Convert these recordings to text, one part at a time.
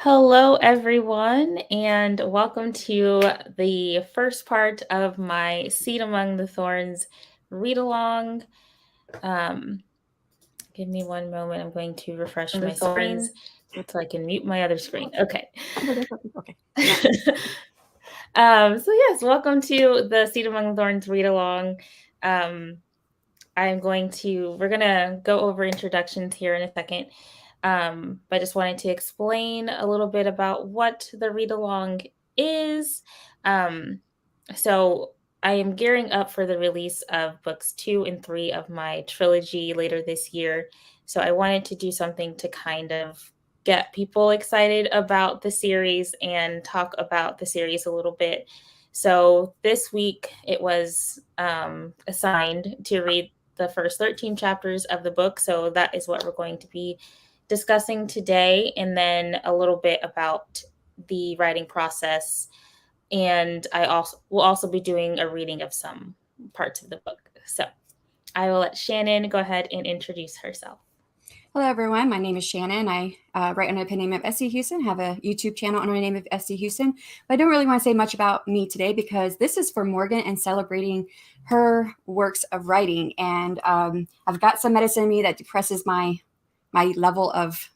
Hello, everyone, and welcome to the first part of my Seed Among the Thorns read along. Um, Give me one moment. I'm going to refresh my screen so I can mute my other screen. Okay. Okay. So yes, welcome to the Seed Among the Thorns read along. We're gonna go over introductions here in a second. But I just wanted to explain a little bit about what the read along is. Um, so I am gearing up for the release of books 2 and 3 of my trilogy later this year. So I wanted to do something to kind of get people excited about the series and talk about the series a little bit. So this week it was assigned to read the first 13 chapters of the book. So that is what we're going to be discussing today, and then a little bit about the writing process. And I also will also be doing a reading of some parts of the book. So I will let Shannon go ahead and introduce herself. Hello, everyone. My name is Shannon. I write under the pen name of S.C. Houston, have a YouTube channel under the name of S.C. Houston. But I don't really want to say much about me today because this is for Morgan and celebrating her works of writing. And I've got some medicine in me that depresses my level of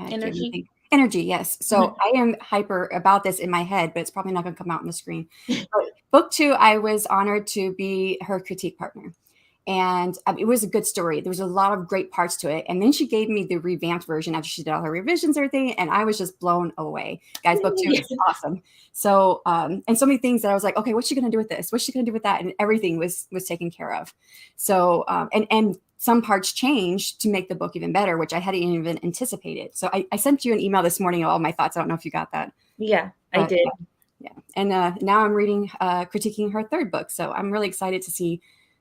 Energy. Energy, yes. So I am hyper about this in my head, but it's probably not going to come out on the screen. But book 2, I was honored to be her critique partner. And it was a good story. There was a lot of great parts to it. And then she gave me the revamped version after she did all her revisions and everything. And I was just blown away. Guys, book 2 is awesome. So, and so many things that I was like, okay, what's she going to do with this? What's she going to do with that? And everything was taken care of. So, and some parts changed to make the book even better, which I hadn't even anticipated. So I sent you an email this morning of all my thoughts. I don't know if you got that. Yeah, I did. Yeah. And now I'm reading, critiquing her third book. So I'm really excited to see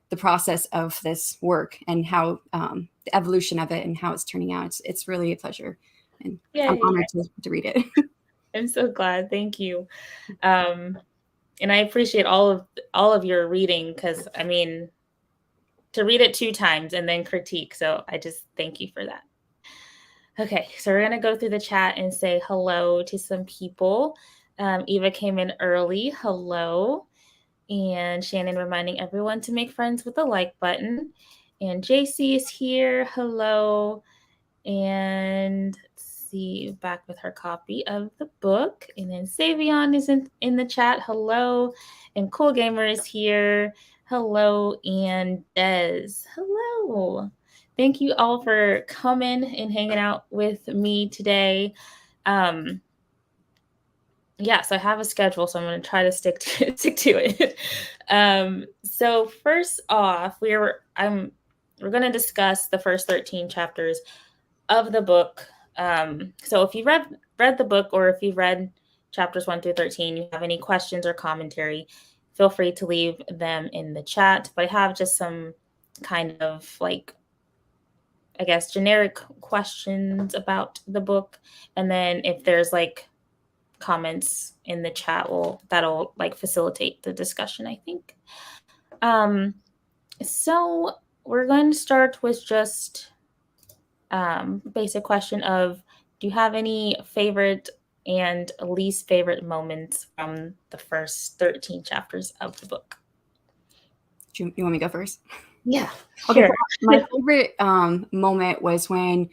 the process of this work and how the evolution of it and how it's turning out. It's really a pleasure. And I'm honored to read it. I'm so glad. Thank you. And I appreciate all of your reading, because I mean, to read it 2 times and then critique. So I just thank you for that. Okay, so we're going to go through the chat and say hello to some people. Eva came in early. Hello. And Shannon reminding everyone to make friends with the like button. And JC is here. Hello. And let's see, back with her copy of the book. And then Savion is in the chat. Hello. And Cool Gamer is here. Hello. And Des. Hello. Thank you all for coming and hanging out with me today. Yeah, so I have a schedule, so I'm going to try to stick to it. So first off, we're going to discuss the first 13 chapters of the book. So if you read the book, or if you've read chapters 1 through 13, you have any questions or commentary, feel free to leave them in the chat. But I have just some kind of I guess generic questions about the book, and then if there's comments in the chat, that'll facilitate the discussion, I think. So we're going to start with just basic question of, do you have any favorite and least favorite moments from the first 13 chapters of the book? You want me to go first? Yeah. Okay. Sure. My favorite moment was when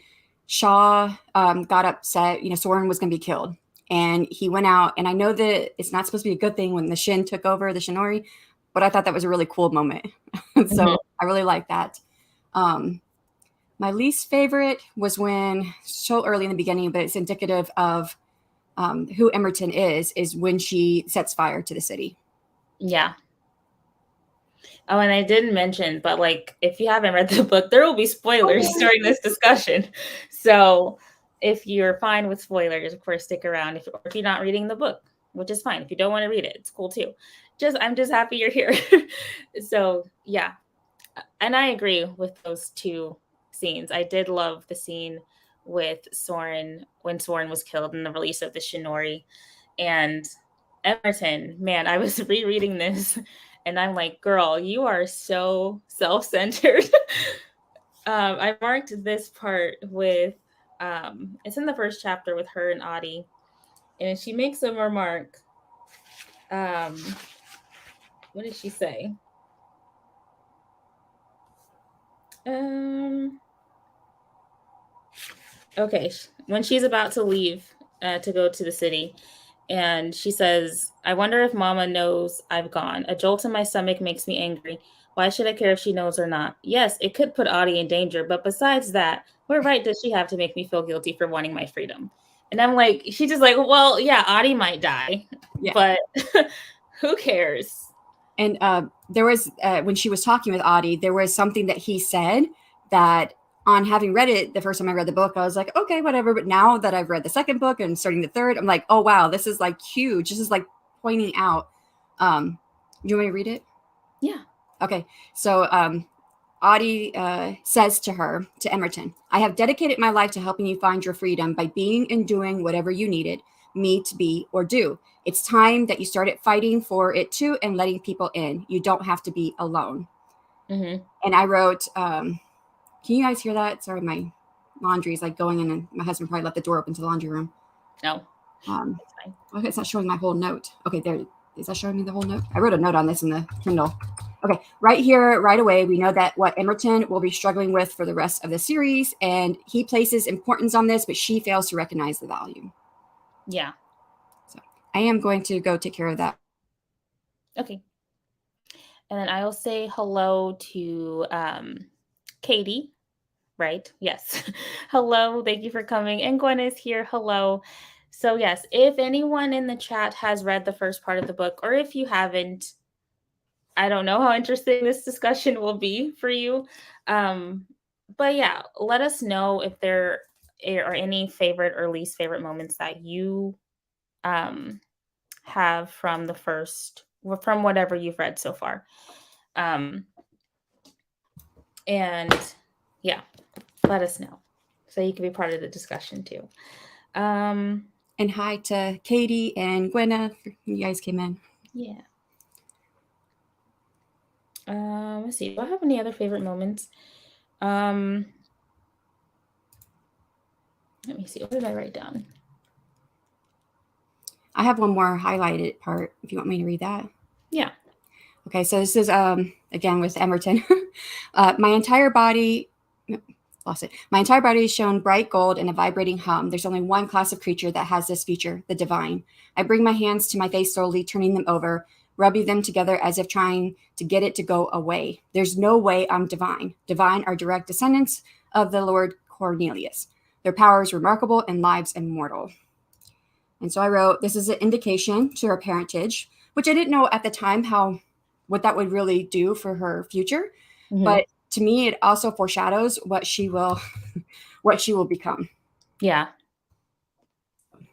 Shaw got upset. Soren was going to be killed. And he went out, and I know that it's not supposed to be a good thing when the Shin took over the Shinori, but I thought that was a really cool moment. So I really like that. My least favorite was when, so early in the beginning, but it's indicative of who Emerton is when she sets fire to the city. Yeah. Oh, and I didn't mention, but if you haven't read the book, there will be spoilers during this discussion. So if you're fine with spoilers, of course, stick around. If you're not reading the book, which is fine. If you don't want to read it, it's cool too. I'm just happy you're here. So yeah. And I agree with those 2 scenes. I did love the scene with Soren, when Soren was killed, in the release of the Shinori. And Emerton, man, I was rereading this and I'm like, girl, you are so self-centered. I marked this part with It's in the first chapter with her and Audie, and she makes a remark. Um, what did she say? Okay, when she's about to leave to go to the city, and she says, I wonder if Mama knows I've gone. A jolt in my stomach makes me angry. Why should I care if she knows or not? Yes, it could put Audie in danger, but besides that, what right does she have to make me feel guilty for wanting my freedom? And I'm like, she's just like, well, yeah, Audie might die, Yeah. but who cares? And there was, when she was talking with Audie, there was something that he said that, on having read it the first time I read the book, I was like, okay, whatever. But now that I've read the second book and starting the third, I'm like, oh, wow, this is like huge. This is like pointing out. You want me to read it? Yeah. Okay. So Audie says to her, to Emerton, I have dedicated my life to helping you find your freedom by being and doing whatever you needed me to be or do. It's time that you started fighting for it too and letting people in. You don't have to be alone. Mm-hmm. And I wrote, can you guys hear that? Sorry, my laundry is like going in, and my husband probably left the door open to the laundry room. No, that's fine. Okay, it's not showing my whole note. Okay, there. Is that showing me the whole note? I wrote a note on this in the Kindle. Okay, right here, right away, we know that what Emerton will be struggling with for the rest of the series, and he places importance on this, but she fails to recognize the value. Yeah. So I am going to go take care of that. Okay. And then I'll say hello to Katie, right? Yes. Hello. Thank you for coming. And Gwen is here. Hello. So, yes, if anyone in the chat has read the first part of the book, or if you haven't, I don't know how interesting this discussion will be for you. But yeah, let us know if there are any favorite or least favorite moments that you have from the first, from whatever you've read so far. And yeah, let us know so you can be part of the discussion too. And hi to Katie and Gwenna. You guys came in. Yeah. Let's see. Do I have any other favorite moments? Let me see. What did I write down? I have one more highlighted part if you want me to read that. Yeah. Okay, so this is again with Emerton. My entire body is shown bright gold in a vibrating hum. There's only one class of creature that has this feature, the divine. I bring my hands to my face slowly, turning them over, rubbing them together as if trying to get it to go away. There's no way I'm divine. Divine are direct descendants of the Lord Cornelius. Their power is remarkable and lives immortal. And so I wrote, this is an indication to her parentage, which I didn't know at the time what that would really do for her future. Mm-hmm. But to me, it also foreshadows what she will become. Yeah.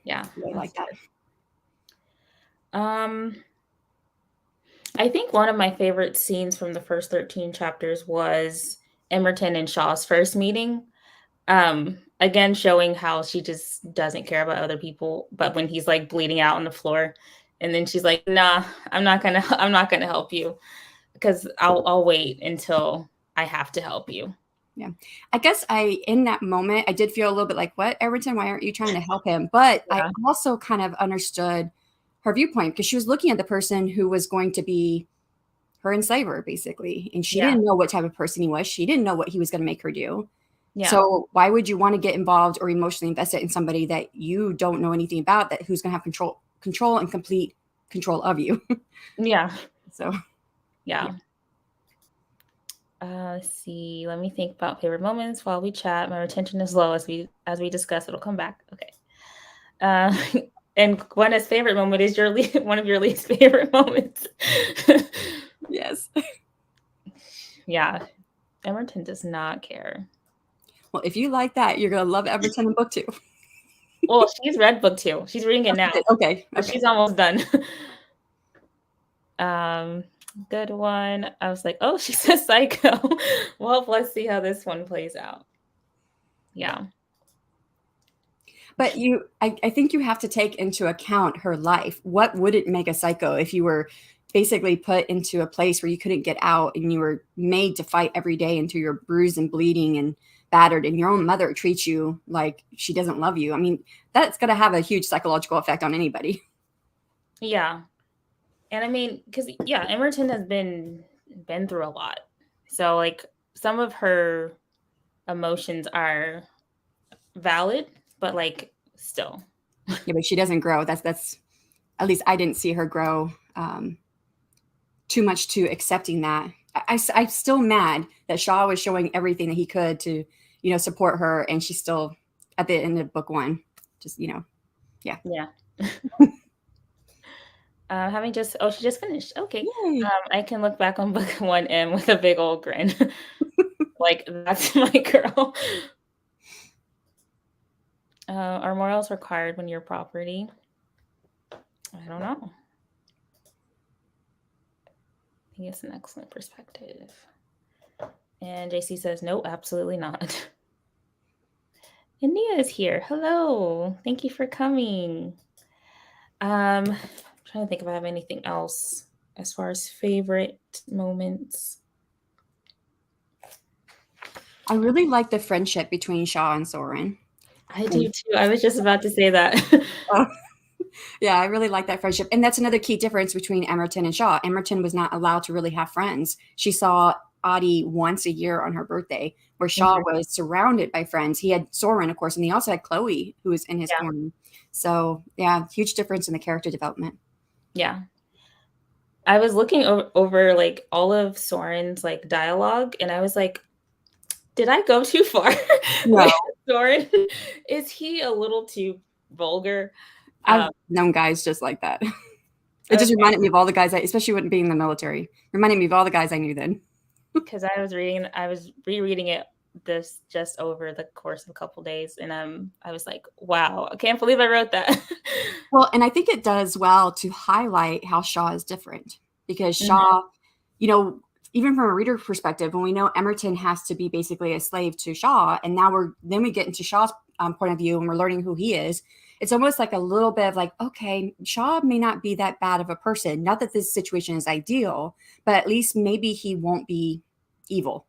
Yeah. I like that. I think one of my favorite scenes from the first 13 chapters was Emerton and Shaw's first meeting. Again, showing how she just doesn't care about other people, but when he's like bleeding out on the floor, and then she's like, nah, I'm not gonna help you because I'll wait until I have to help you. Yeah. I guess in that moment, I did feel a little bit like, what, Emerton, why aren't you trying to help him? But yeah. I also kind of understood her viewpoint because she was looking at the person who was going to be her enslaver, basically. And she didn't know what type of person he was. She didn't know what he was going to make her do. Yeah. So why would you want to get involved or emotionally invested in somebody that you don't know anything about, that who's going to have control and complete control of you? Yeah. So, yeah. Let's see. Let me think about favorite moments while we chat. My retention is low as we discuss. It'll come back. Okay. And Gwenna's favorite moment is one of your least favorite moments. Yes. Yeah. Emerton does not care. Well, if you like that, you're going to love Emerton in book 2. Well, she's read book 2. She's reading it now. Okay. She's almost done. Good one. I was like, oh, she's a psycho. Well, let's see how this one plays out. Yeah. But I think you have to take into account her life. What would it make a psycho if you were basically put into a place where you couldn't get out and you were made to fight every day until you're bruised and bleeding and battered and your own mother treats you like she doesn't love you, I mean, that's going to have a huge psychological effect on anybody. Yeah. And I mean, because yeah, Emerton has been through a lot. So like some of her emotions are valid, but like still. Yeah, but she doesn't grow. That's at least I didn't see her grow too much to accepting that. I'm still mad that Shaw was showing everything that he could to, support her, and she's still at the end of book one, just yeah. Yeah. Having just she just finished. Okay. Yay. I can look back on book 1M with a big old grin. Like that's my girl. Are morals required when you're property? I don't know. I think it's an excellent perspective. And JC says, no, absolutely not. And Nia is here. Hello. Thank you for coming. I'm trying to think if I have anything else as far as favorite moments. I really like the friendship between Shaw and Soren. I do too. I was just about to say that. Oh, yeah, I really like that friendship. And that's another key difference between Emerton and Shaw. Emerton was not allowed to really have friends. She saw Audie once a year on her birthday, where Shaw was surrounded by friends. He had Soren, of course, and he also had Chloe, who was in his corner. So, yeah, huge difference in the character development. Yeah. I was looking over like all of Soren's like dialogue, and I was like, did I go too far with Soren? Is he a little too vulgar? I've known guys just like that. It just reminded me of all the guys, especially when being in the military, reminded me of all the guys I knew then. Because I was rereading it this just over the course of a couple days, and I was like, wow, I can't believe I wrote that. Well, and I think it does well to highlight how Shaw is different, because Shaw, even from a reader perspective, when we know Emerton has to be basically a slave to Shaw, and now we get into Shaw's point of view and we're learning who he is. It's almost like a little bit of like, okay, Shaw may not be that bad of a person. Not that this situation is ideal, but at least maybe he won't be evil.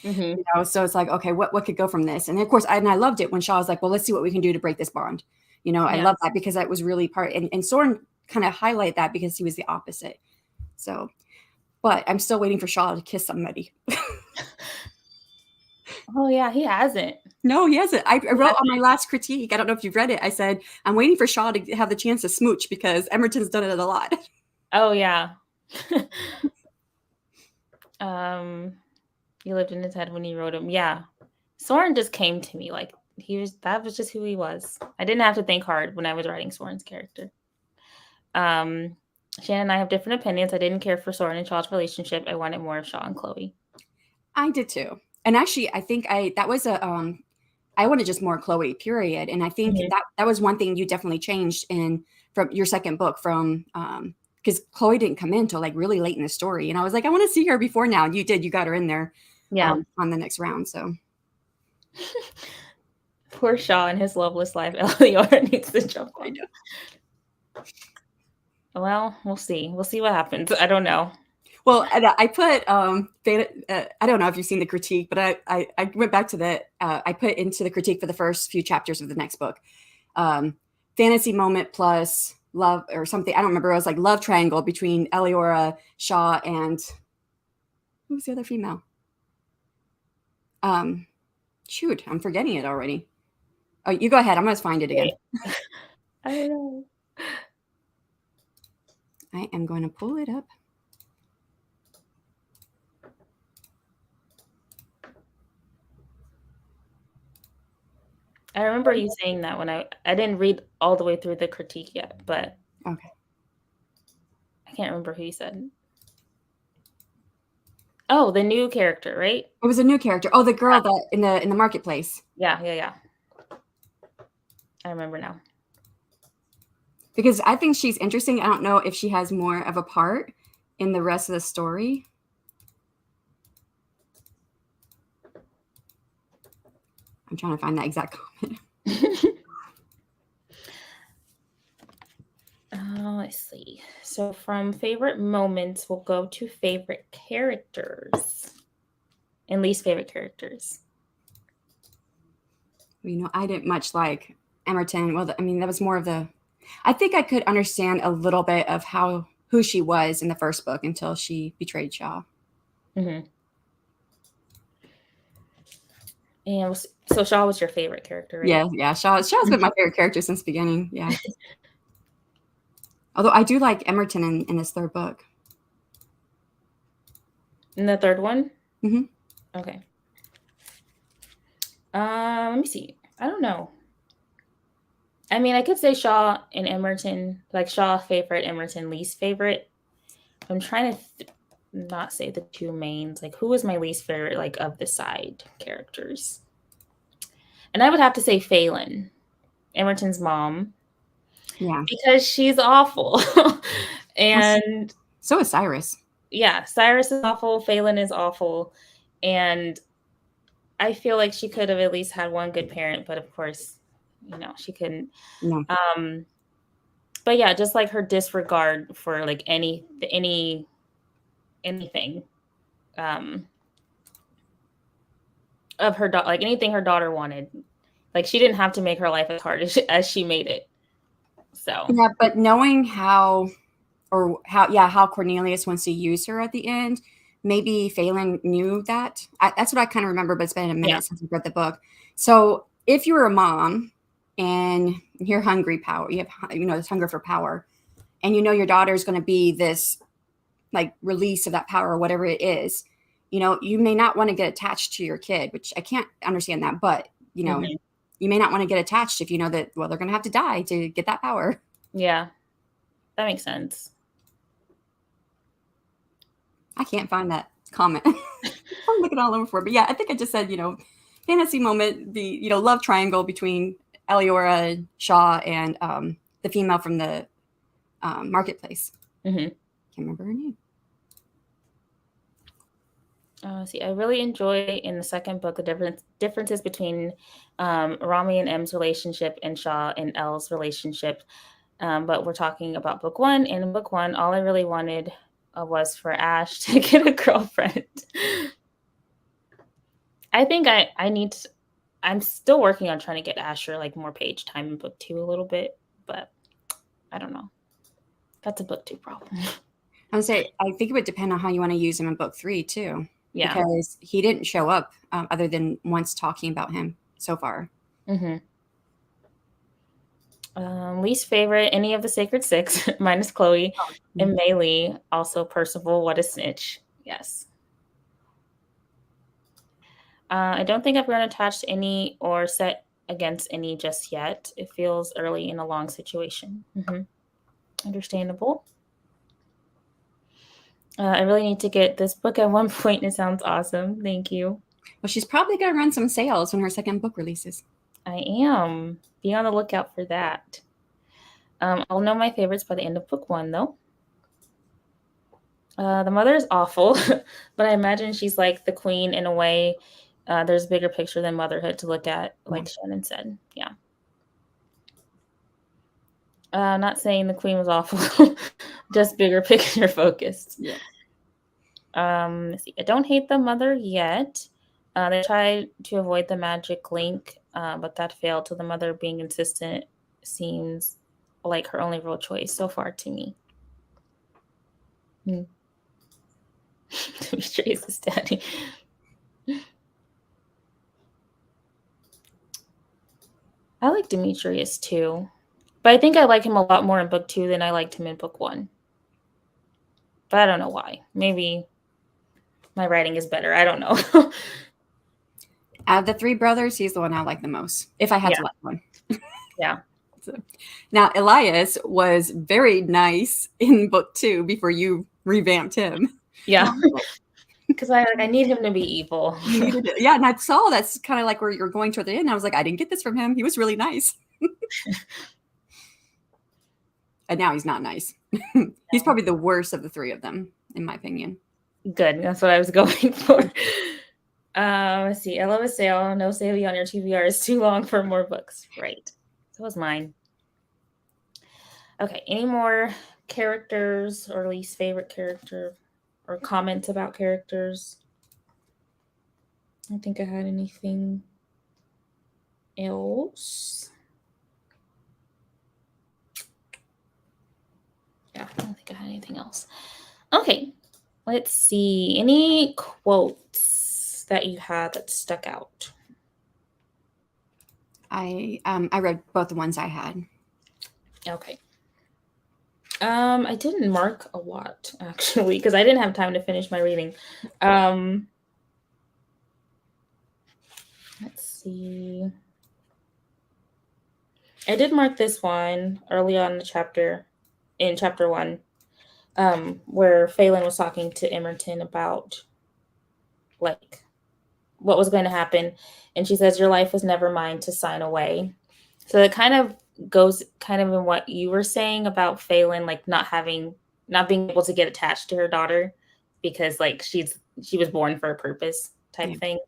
So it's like, okay, what could go from this? And of course, I loved it when Shaw was like, well, let's see what we can do to break this bond. I love that, because that was really and Soren kind of highlight that because he was the opposite. So, but I'm still waiting for Shaw to kiss somebody. Oh yeah, he hasn't. No, he hasn't. I wrote on my last critique, I don't know if you've read it, I said, I'm waiting for Shaw to have the chance to smooch because Emerton's done it a lot. Oh yeah. You lived in his head when you wrote him. Yeah. Soren just came to me like that was just who he was. I didn't have to think hard when I was writing Soren's character. Shannon and I have different opinions. I didn't care for Soren and Shaw's relationship. I wanted more of Shaw and Chloe. I did too. And actually, I think that was I wanted just more Chloe, period. And I think that was one thing you definitely changed from your second book, from because Chloe didn't come in until like really late in the story. And I was like, I want to see her before now. And you did. You got her in there on the next round. So poor Shaw in his loveless life. Eleanor needs to jump on. I know. Well, we'll see. We'll see what happens. I don't know. Well, I put I don't know if you've seen the critique, but I went back to I put into the critique for the first few chapters of the next book, fantasy moment plus love or something. I don't remember. It was like love triangle between Eliora, Shaw, and who was the other female? Shoot, I'm forgetting it already. Oh, you go ahead. I'm going to find it again. I don't know. I am going to pull it up. I remember you saying that when I didn't read all the way through the critique yet, but okay. I can't remember who you said. Oh, the new character, right? It was a new character. Oh, the girl that in the marketplace. Yeah. I remember now. Because I think she's interesting. I don't know if she has more of a part in the rest of the story. I'm trying to find that exact comment. Let's see. So from favorite moments, we'll go to favorite characters and least favorite characters. I didn't much like Emerton. Well, I mean, that was more of the. I think I could understand a little bit of who she was in the first book until she betrayed Shaw. Mm-hmm. And so Shaw was your favorite character, right? Yeah. Shaw's been my favorite character since the beginning. Yeah. Although I do like Emerton in this third book. In the third one? Mm-hmm. Okay. Let me see. I don't know. I mean, I could say Shaw and Emerton, like Shaw favorite, Emerton least favorite. I'm trying to not say the two mains. Like, who was my least favorite, like, of the side characters? And I would have to say Phelan, Emerton's mom, Yeah. because she's awful. And so is Cyrus. yeah, Cyrus is awful. Phelan is awful. And I feel like she could have at least had one good parent, but of course, she couldn't. No. But yeah, just like her disregard for like anything of her daughter, like anything her daughter wanted. Like she didn't have to make her life as hard as she made it. So Yeah, but knowing how Cornelius wants to use her at the end, maybe Phelan knew that. That's what I kind of remember, but it's been a minute since we read the book. So if you're a mom and you're hungry power, you have this hunger for power, and your daughter is going to be this like release of that power or whatever it is, you may not want to get attached to your kid, which I can't understand that, but mhm. you may not want to get attached if you know that, well, they're going to have to die to get that power. Yeah, that makes sense. I can't find that comment. I'm looking all over for it. But yeah, I think I just said, fantasy moment, the, love triangle between Eliora, Shaw, and the female from the marketplace. Mm-hmm. Can't remember her name. See, I really enjoy in the second book the differences between Rami and M's relationship and Shaw and L's relationship. But we're talking about book one. And in book one, all I really wanted was for Ash to get a girlfriend. I think I'm still working on trying to get Asher like more page time in book two a little bit, but I don't know. That's a book two problem. I would say I think it would depend on how you want to use him in book three too. Yeah. Because he didn't show up other than once talking about him so far. Mm-hmm. Least favorite, any of the Sacred Six, minus Chloe, and Mei Lee. Also Percival, what a snitch. Yes. I don't think I've grown attached to any or set against any just yet. It feels early in a long situation. Mm-hmm. Understandable. I really need to get this book at one point. It sounds awesome. Thank you. Well, she's probably going to run some sales when her second book releases. I am. Be on the lookout for that. I'll know my favorites by the end of book one, though. The mother is awful, but I imagine she's like the queen in a way. There's a bigger picture than motherhood to look at, like Shannon said. Yeah. Not saying the queen was awful, just bigger picture focused. Yeah. Let's see. I don't hate the mother yet. They tried to avoid the magic link, but that failed. So the mother being insistent seems like her only real choice so far to me. Demetrius' daddy. I like Demetrius too, but I think I like him a lot more in book two than I liked him in book one. But I don't know why. Maybe my writing is better. I don't know. Out of the three brothers, he's the one I like the most, if I had to like one. Yeah. Now, Elias was very nice in book two before you revamped him. Yeah. Because I need him to be evil. Yeah, and I saw that's kind of like where you're going toward the end. I was like, I didn't get this from him. He was really nice. And now he's not nice. He's probably the worst of the three of them, in my opinion. Good. That's what I was going for. Let's see. I love a sale. No sale on your TBR is too long for more books. Right. So was mine. Okay. Any more characters or least favorite character or comments about characters? I don't think I had anything. else? Yeah, I don't think I had anything else. Okay, let's see. Any quotes that you had that stuck out? I read both the ones I had. Okay. I didn't mark a lot actually because I didn't have time to finish my reading. Um, let's see. I did mark this one early on in the chapter, in chapter 1, where Phelan was talking to Emerton about like what was going to happen, and she says, "Your life was never mine to sign away." So it kind of goes kind of in what you were saying about Phelan, like not being able to get attached to her daughter because like she was born for a purpose type Yeah. thing.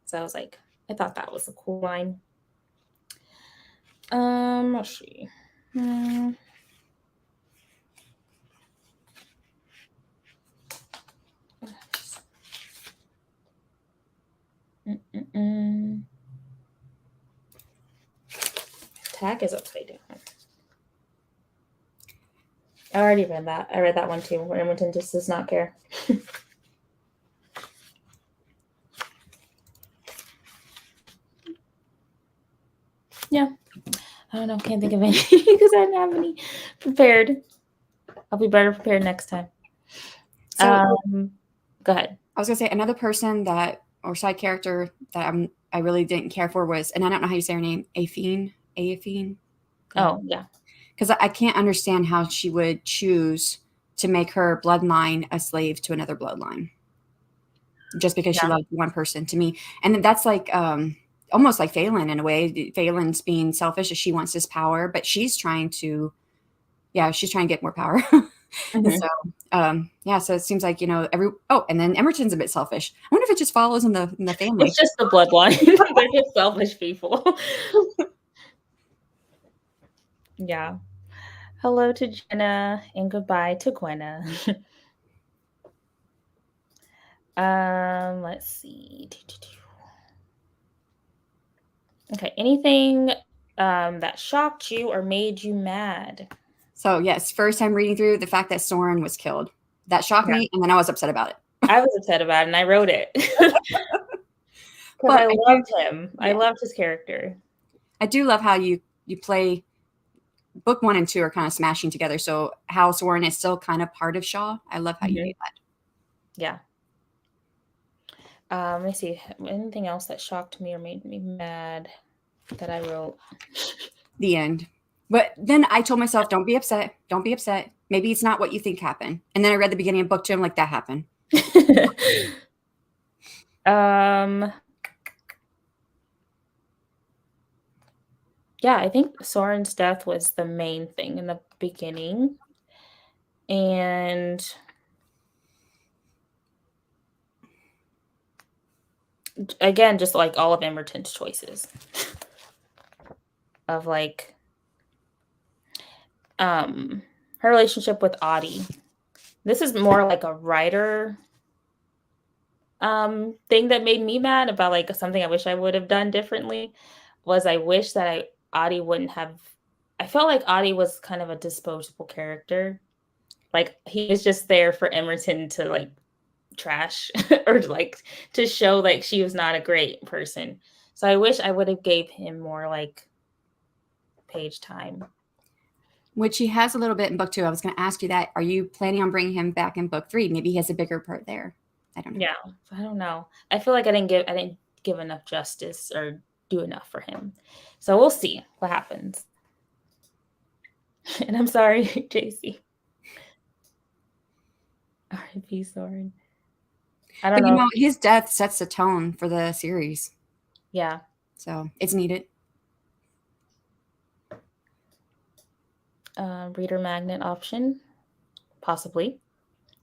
So I was like, I thought that was a cool line. Let's see. Hmm. Mm-mm-mm. Tag is upside down. I already read that. I read that one too, where Edmonton just does not care. Yeah. I don't know. Can't think of any because I didn't have any prepared. I'll be better prepared next time. So Go ahead. I was gonna say another person that or side character that I really didn't care for was, and I don't know how you say her name, Aphine. Oh, yeah. Because I can't understand how she would choose to make her bloodline a slave to another bloodline just because she Yeah. loved one person. To me, and that's like almost like Phelan in a way. Phelan's being selfish as she wants this power, but she's trying to, yeah, she's trying to get more power. And Mhm. so, yeah, so it seems like, and then Emerton's a bit selfish. I wonder if it just follows in the It's family. just the bloodline. They're just selfish people. Yeah. Hello to Jenna and goodbye to Gwenna. Let's see. Okay. Anything that shocked you or made you mad? So, yes, first time reading through the fact that Soren was killed. That shocked Yeah. me, and then I was upset about it. I was upset about it and I wrote it because But I I do, loved him. I yeah, loved his character. I do love how you play book 1 and 2 are kind of smashing together. So how Soren is still kind of part of Shaw. I love how you Mhm. did that. Yeah. Let me see. Anything else that shocked me or made me mad that I wrote? The end. But then I told myself, don't be upset. Don't be upset. Maybe it's not what you think happened. And then I read the beginning of book 2. I'm like, that happened. um, yeah, I think Soren's death was the main thing in the beginning. And again, just like all of Emerton's choices of like her relationship with Audie. This is more like a writer thing that made me mad about like something I wish I would have done differently was I wish that Audie wouldn't have. I felt like Audie was kind of a disposable character. Like he was just there for Emerton to like trash or like to show like she was not a great person. So I wish I would have gave him more like page time. Which he has a little bit in book 2. I was going to ask you that. Are you planning on bringing him back in book 3? Maybe he has a bigger part there. I don't know. Yeah, I don't know. I feel like I didn't give enough justice or do enough for him. So we'll see what happens. And I'm sorry, JC. R.I.P. Soren. I don't But know. his death sets the tone for the series. Yeah. So it's needed. Reader magnet option, possibly.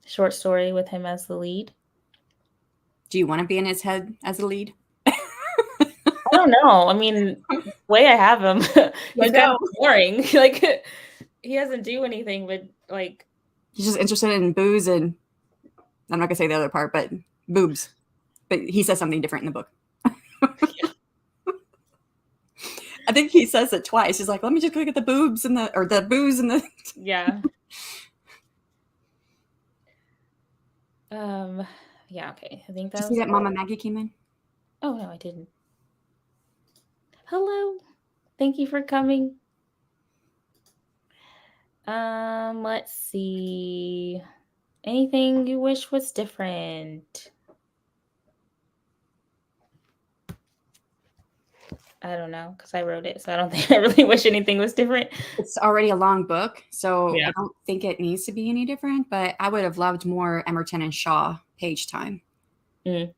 Short story with him as the lead. Do you want to be in his head as a lead? I don't know. I mean, the way I have him, I he's kind know. of boring. Like he doesn't do anything but like He's just interested in booze and I'm not going to say the other part, but boobs. But he says something different in the book. I think he says it twice. He's like, let me just go get the boobs and the booze and the. Yeah. Yeah, okay. I think Did you that see was that Mama all. Maggie came in? Oh, no, I didn't. Hello. Thank you for coming. Let's see. Anything you wish was different? I don't know, because I wrote it, so I don't think I really wish anything was different. It's already a long book, so Yeah. I don't think it needs to be any different, but I would have loved more Emerton and Shaw page time. Mm.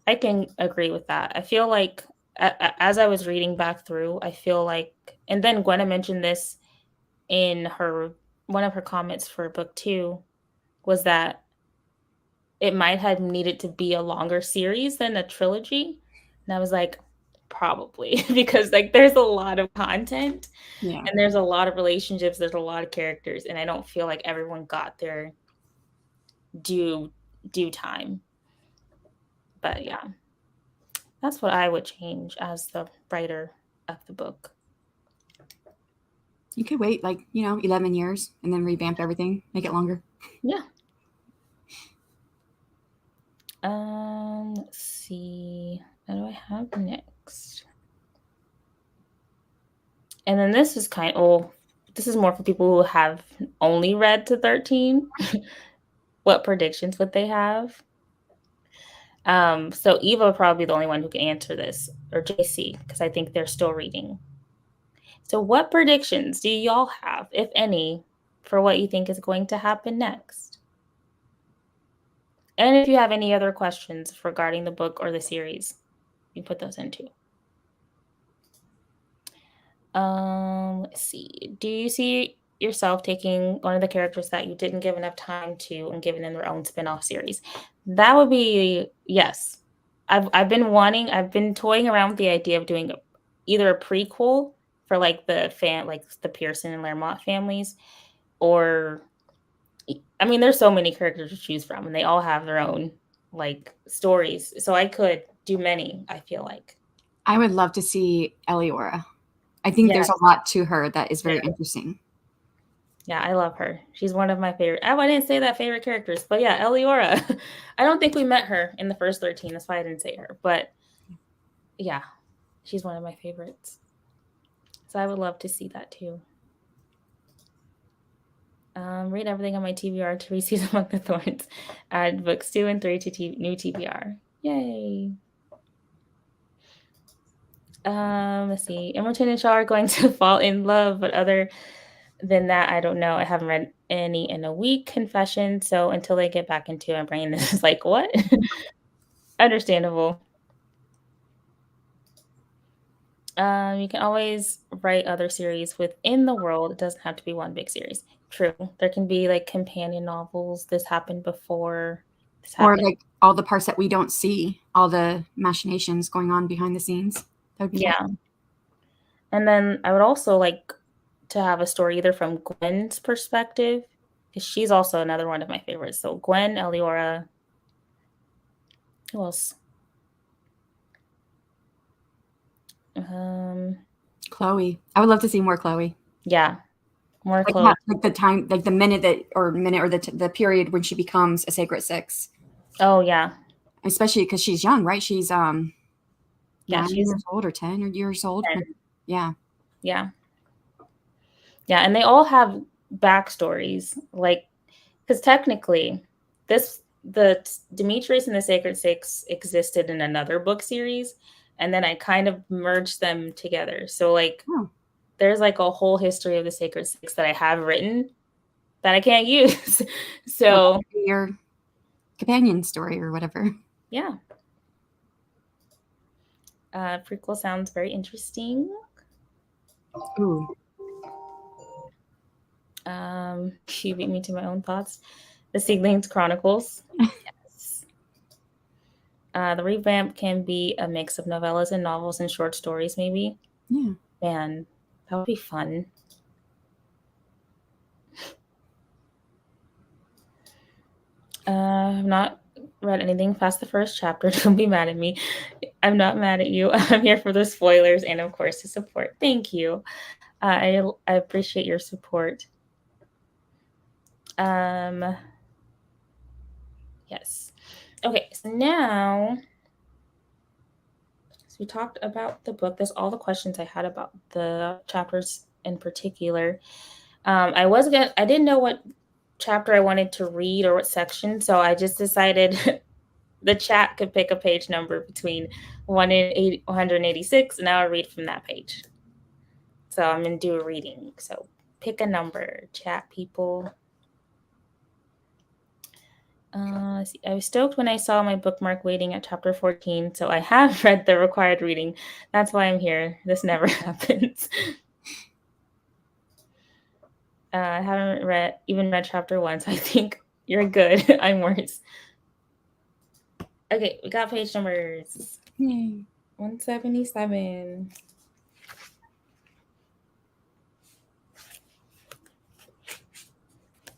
I can agree with that. I feel like as I was reading back through, I feel like, and then Gwenna mentioned this in her one of her comments for book 2, was that it might have needed to be a longer series than a trilogy. And I was like, probably, because like there's a lot of content Yeah. and there's a lot of relationships, there's a lot of characters, and I don't feel like everyone got their due due time. But yeah, that's what I would change as the writer of the book. You could wait 11 years and then revamp everything, make it longer. Yeah. Let's see. What do I have next? And then this is this is more for people who have only read to 13. What predictions would they have? So Eva would probably be the only one who can answer this, or JC, because I think they're still reading. So what predictions do y'all have, if any, for what you think is going to happen next? And if you have any other questions regarding the book or the series, you put those in too. Let's see. Do you see yourself taking one of the characters that you didn't give enough time to and giving them their own spin-off series? That would be yes. I've been toying around with the idea of doing either a prequel for like the Pearson and Lermont families, or I mean, there's so many characters to choose from, and they all have their own like stories. So I could do many, I feel like. I would love to see Eliora. I think Yeah. there's a lot to her that is very Yeah. interesting. Yeah, I love her. She's one of my favorite. Oh, I didn't say that favorite characters, but yeah, Eliora. I don't think we met her in the first 13. That's why I didn't say her. But yeah, she's one of my favorites. So I would love to see that too. Read everything on my TBR to read Seed Among the Thorns. Add books 2 and 3 to new TBR. Yay. Let's see. Emerton and Shaw are going to fall in love, but other than that, I don't know. I haven't read any in a week. Confession. So until they get back into my brain, this is like, what? Understandable. You can always write other series within the world. It doesn't have to be one big series. True. There can be like companion novels. This happened before. This Or happened. like all the parts that we don't see, all the machinations going on behind the scenes. That would be Yeah. And then I would also like to have a story either from Gwen's perspective, because she's also another one of my favorites. So Gwen, Eliora. Who else? Chloe. I would love to see more Chloe. Yeah, more Chloe. Like the time, like the minute or the period when she becomes a Sacred Six. Oh yeah, Especially because she's young, right? She's yeah. 9 She's years old or 10 years old. 10. Yeah. Yeah, yeah, and they all have backstories, like because technically, the Demetrius and the Sacred Six existed in another book series, and then I kind of merged them together. So like, Oh, there's like a whole history of the Sacred Six that I have written that I can't use. well, So that could be your companion story or whatever. yeah, prequel sounds very interesting. Ooh. She beat me to my own thoughts. The Seedlings Chronicles. Yes. The revamp can be a mix of novellas and novels and short stories, maybe. Yeah. Man, that would be fun. I've not read anything past the first chapter. Don't be mad at me. I'm not mad at you. I'm here for the spoilers and, of course, the support. Thank you. I appreciate your support. Yes. Okay, so now, so we talked about the book. That's all the questions I had about the chapters in particular. I didn't know what chapter I wanted to read or what section, so I just decided the chat could pick a page number between 186, and I'll read from that page. So I'm going to do a reading. So pick a number, chat people. I was stoked when I saw my bookmark waiting at chapter 14, so I have read the required reading. That's why I'm here. This never happens. I haven't even read chapter 1, so I think you're good. I'm worse. Okay, we got page numbers. 177.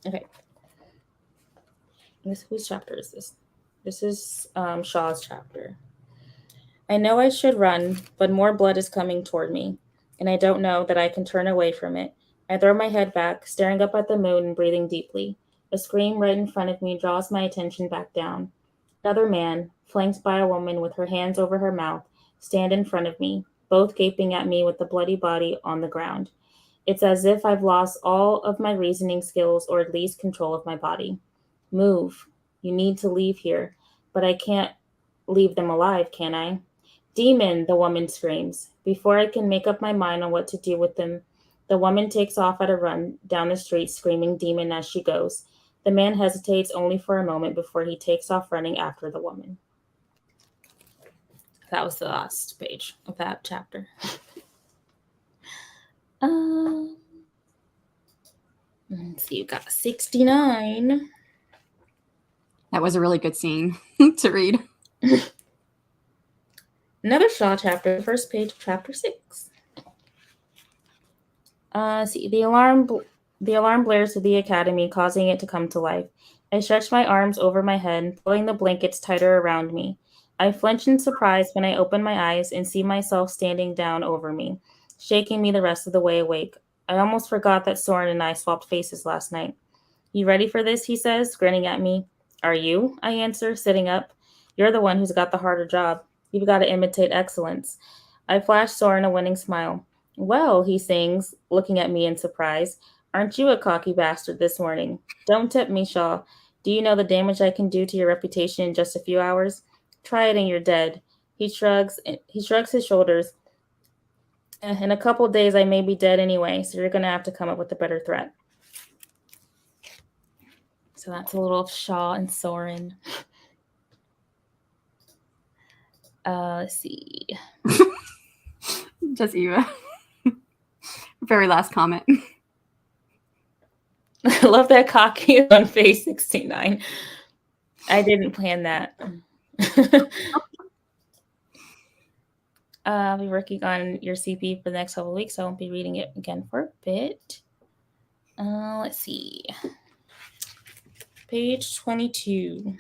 Okay. Whose chapter is this? This is Shaw's chapter. I know I should run, but more blood is coming toward me, and I don't know that I can turn away from it. I throw my head back, staring up at the moon and breathing deeply. A scream right in front of me draws my attention back down. Another man, flanked by a woman with her hands over her mouth, stand in front of me, both gaping at me with the bloody body on the ground. It's as if I've lost all of my reasoning skills or at least control of my body. Move. You need to leave here. But I can't leave them alive, can I? Demon, the woman screams. Before I can make up my mind on what to do with them, the woman takes off at a run down the street, screaming demon as she goes. The man hesitates only for a moment before he takes off running after the woman. That was the last page of that chapter. Let's see, you got 69. That was a really good scene to read. Another Shaw chapter, the first page of chapter 6. See, the alarm blares to the academy, causing it to come to life. I stretch my arms over my head, pulling the blankets tighter around me. I flinch in surprise when I open my eyes and see myself standing down over me, shaking me the rest of the way awake. I almost forgot that Soren and I swapped faces last night. You ready for this? He says, grinning at me. Are you? I answer, sitting up. You're the one who's got the harder job. You've got to imitate excellence. I flash Soren a winning smile. Well, he sings, looking at me in surprise. Aren't you a cocky bastard this morning? Don't tip me, Shaw. Do you know the damage I can do to your reputation in just a few hours? Try it and you're dead. He shrugs his shoulders. In a couple days, I may be dead anyway, so you're going to have to come up with a better threat. So that's a little Shaw and Soren. Let's see. Just Eva. Very last comment. I love that cocky on face 69. I didn't plan that. I'll be working on your CP for the next couple of weeks, so I won't be reading it again for a bit. Let's see. Page 22.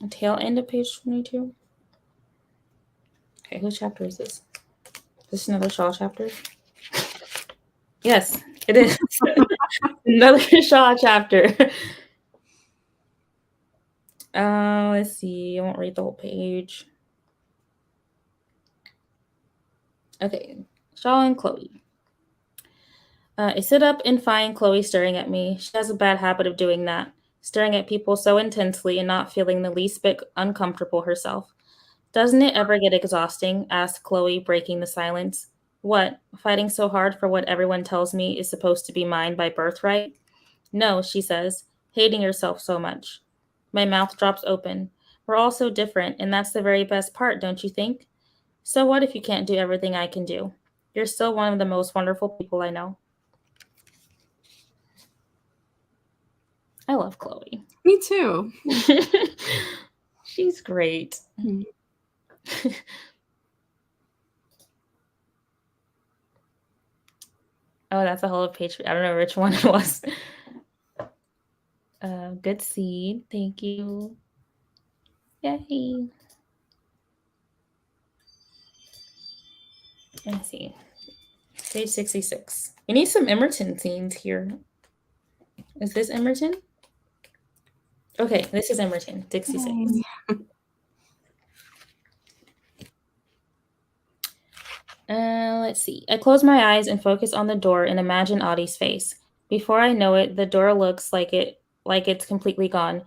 Tail end of page 22. Okay, whose chapter is this? Is this another Shaw chapter? Yes, it is. Another Shaw chapter. Let's see. I won't read the whole page. Okay, Shaw and Chloe. I sit up and find Chloe staring at me. She has a bad habit of doing that, staring at people so intensely and not feeling the least bit uncomfortable herself. Doesn't it ever get exhausting? Asked Chloe, breaking the silence. What, fighting so hard for what everyone tells me is supposed to be mine by birthright? No, she says, hating herself so much. My mouth drops open. We're all so different, and that's the very best part, don't you think? So what if you can't do everything I can do? You're still one of the most wonderful people I know. I love Chloe. Me too. She's great. Oh, that's a whole page. I don't know which one it was. Good seed. Thank you. Yay. Let's see. Page 66. We need some Emerton scenes here. Is this Emerton? Okay, this is Emerton. 66. Yay. Let's see. I close my eyes and focus on the door and imagine Audie's face. Before I know it, the door looks like it's completely gone.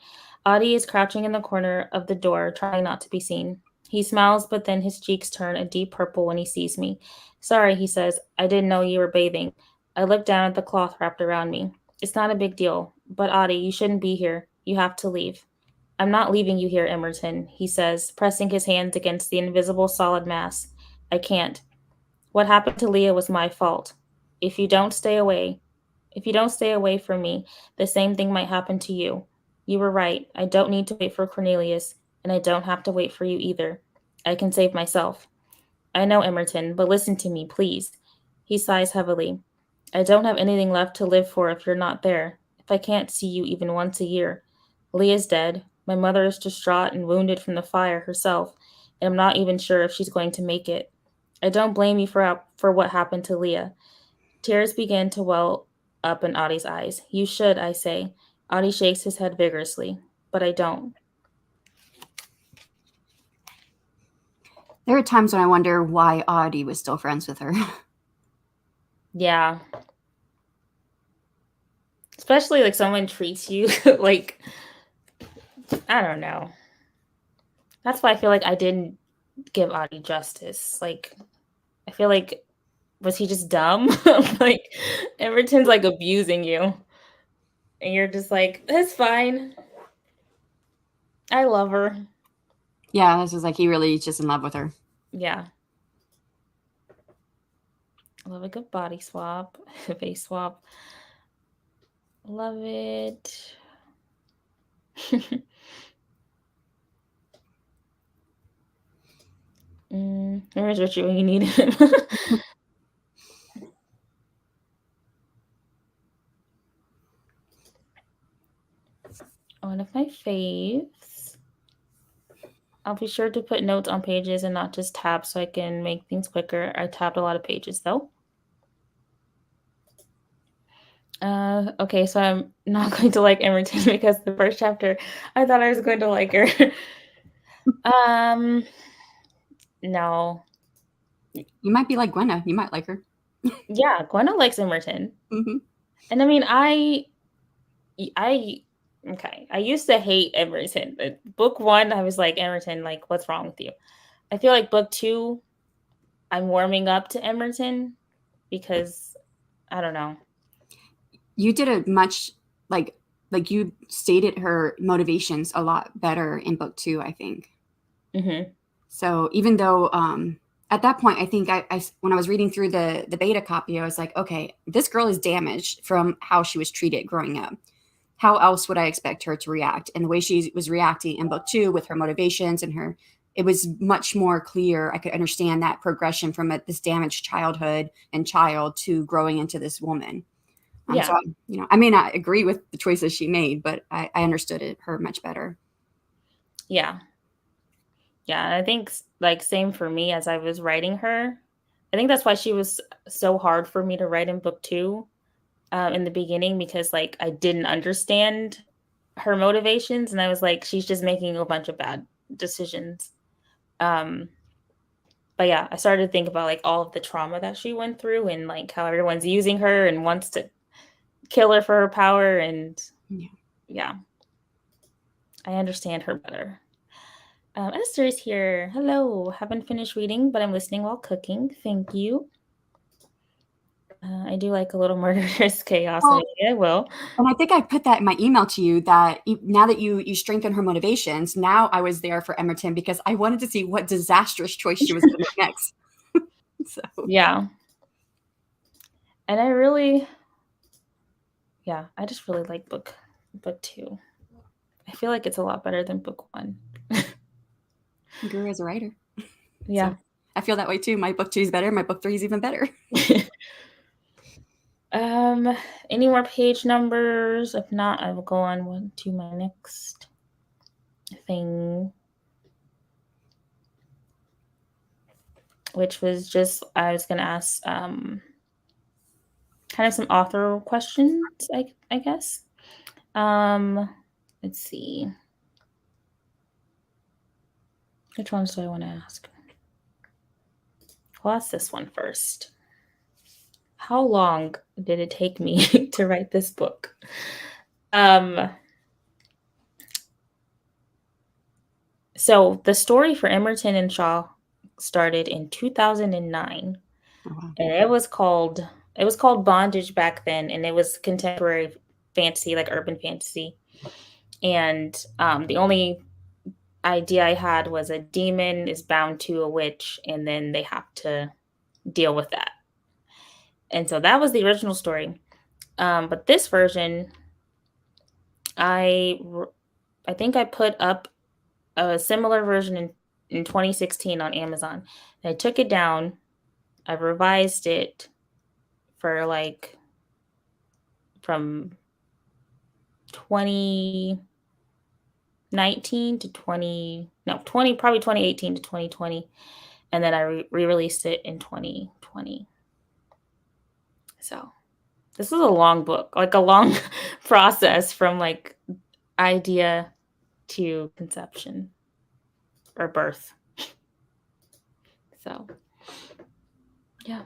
Audie is crouching in the corner of the door, trying not to be seen. He smiles, but then his cheeks turn a deep purple when he sees me. Sorry, he says. I didn't know you were bathing. I look down at the cloth wrapped around me. It's not a big deal. But Audie, you shouldn't be here. You have to leave. I'm not leaving you here, Emerton, he says, pressing his hands against the invisible solid mass. I can't. What happened to Leah was my fault. If you don't stay away, if you don't stay away from me, the same thing might happen to you. You were right. I don't need to wait for Cornelius, and I don't have to wait for you either. I can save myself. I know, Emerton, but listen to me, please. He sighs heavily. I don't have anything left to live for if you're not there, if I can't see you even once a year. Leah's dead. My mother is distraught and wounded from the fire herself, and I'm not even sure if she's going to make it. I don't blame you for what happened to Leah. Tears begin to well up in Audie's eyes. You should, I say. Audie shakes his head vigorously, but I don't. There are times when I wonder why Audie was still friends with her. Yeah. Especially like someone treats you like, I don't know. That's why I feel like I didn't give Audie justice. Like, I feel like, was he just dumb? Like, Everton's like abusing you. And you're just like, that's fine. I love her. Yeah, this is like he really is just in love with her. Yeah. I love a good body swap, face swap. Love it. Where's Richard when you need him? One of my faves. I'll be sure to put notes on pages and not just tab so I can make things quicker. I tabbed a lot of pages though. Okay, so I'm not going to like Emerton because the first chapter I thought I was going to like her. No. You might be like Gwenna. You might like her. Yeah, Gwenna likes Emerton. Mm-hmm. And I mean, I okay. I used to hate Emerton, but book one, I was like, Emerton, like, what's wrong with you? I feel like book two, I'm warming up to Emerton because I don't know. You did a much like you stated her motivations a lot better in book 2, I think. Mm-hmm. So even though at that point, I think I when I was reading through the beta copy, I was like, okay, this girl is damaged from how she was treated growing up. How else would I expect her to react? And the way she was reacting in book 2 with her motivations and her, it was much more clear. I could understand that progression from this damaged childhood and child to growing into this woman. Yeah. So, I may not agree with the choices she made, but I understood her much better. Yeah. Yeah. I think like same for me as I was writing her. I think that's why she was so hard for me to write in book two in the beginning because like I didn't understand her motivations and I was like, she's just making a bunch of bad decisions. But yeah, I started to think about like all of the trauma that she went through and like how everyone's using her and wants to kill her for her power and yeah. I understand her better. Esther is here. Hello. Haven't finished reading, but I'm listening while cooking. Thank you. I do like a little murderous chaos. Well, Maybe I will. and I think I put that in my email to you that now that you strengthen her motivations, now I was there for Emerton because I wanted to see what disastrous choice she was going to make next. So Yeah. And I just really like book two. I feel like it's a lot better than book one. you grew as a writer. Yeah. So I feel that way too. My book 2 is better. My book 3 is even better. Any more page numbers? If not, I will go on to my next thing, which was just, I was going to ask kind of some author questions, I guess. Let's see. Which ones do I want to ask? I'll ask this one first. How long did it take me to write this book? So the story for Emerton and Shaw started in 2009. Oh, wow. And it was called Bondage back then, and it was contemporary fantasy, like urban fantasy. And the only idea I had was a demon is bound to a witch, and then they have to deal with that. And so that was the original story. But this version, I think I put up a similar version in 2016 on Amazon. And I took it down. I revised it for like from 2019 to 2018 to 2020. And then I re-released it in 2020. So this was a long book, like a long process from like idea to conception or birth. So yeah.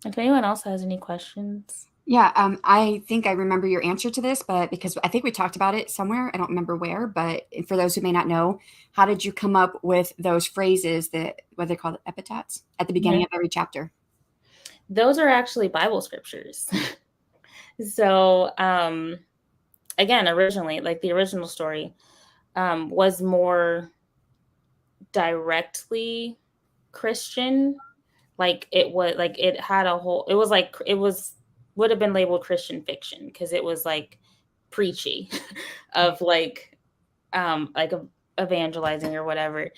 If anyone else has any questions. Yeah, I think I remember your answer to this, but because I think we talked about it somewhere, I don't remember where. But for those who may not know, how did you come up with those phrases that what they call epitaphs at the beginning of every chapter? Those are actually Bible scriptures. So again, originally, like the original story was more directly Christian. Like it was like it had a whole, it was like it was would have been labeled Christian fiction because it was like preachy of like evangelizing or whatever.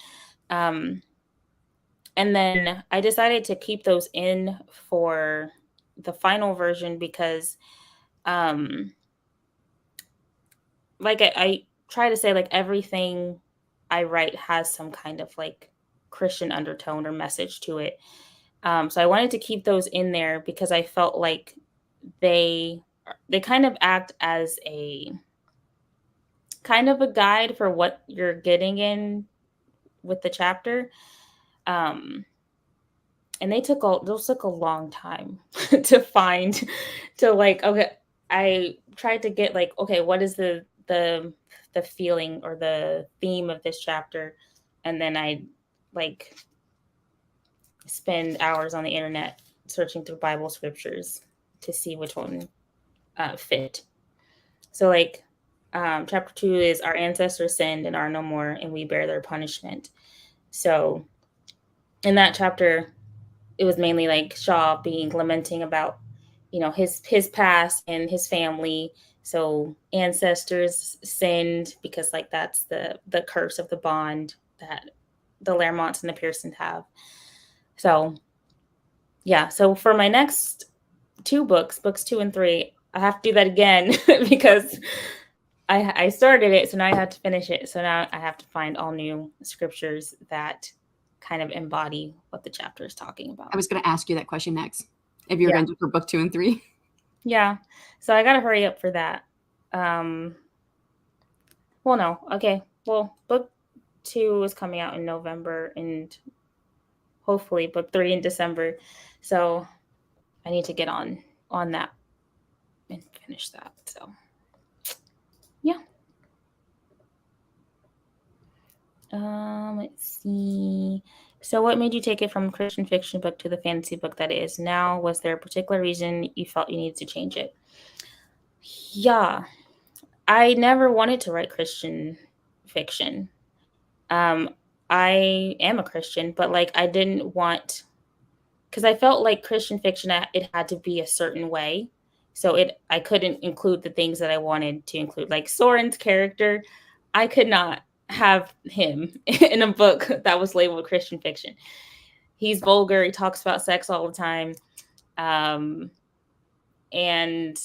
And then I decided to keep those in for the final version because like I try to say like everything I write has some kind of like Christian undertone or message to it. So I wanted to keep those in there because I felt like they kind of act as a kind of a guide for what you're getting in with the chapter. And those took a long time to find, to like, okay, I tried to get like, okay, what is the feeling or the theme of this chapter? And then I like spend hours on the internet searching through Bible scriptures to see which one fit. So like chapter 2 is our ancestors sinned and are no more, and we bear their punishment. So in that chapter, it was mainly like Shaw being lamenting about, you know, his past and his family. So ancestors sinned because like that's the curse of the bond that the Laremonts and the Pearsons have. So yeah, so for my next two books 2 and 3, I have to do that again because I started it, so now I have to finish it. So now I have to find all new scriptures that kind of embody what the chapter is talking about. I was going to ask you that question next. If you were going to do for book 2 and 3. Yeah. So I got to hurry up for that. Well, no. Okay. Well, book 2 is coming out in November and hopefully book 3 in December. So I need to get on that and finish that. So yeah. Let's see. So what made you take it from a Christian fiction book to the fantasy book that it is now? Was there a particular reason you felt you needed to change it? Yeah. I never wanted to write Christian fiction. I am a Christian, but like I didn't want, because I felt like Christian fiction, it had to be a certain way. So I couldn't include the things that I wanted to include. Like Soren's character, I could not have him in a book that was labeled Christian fiction. He's vulgar. He talks about sex all the time. Um, and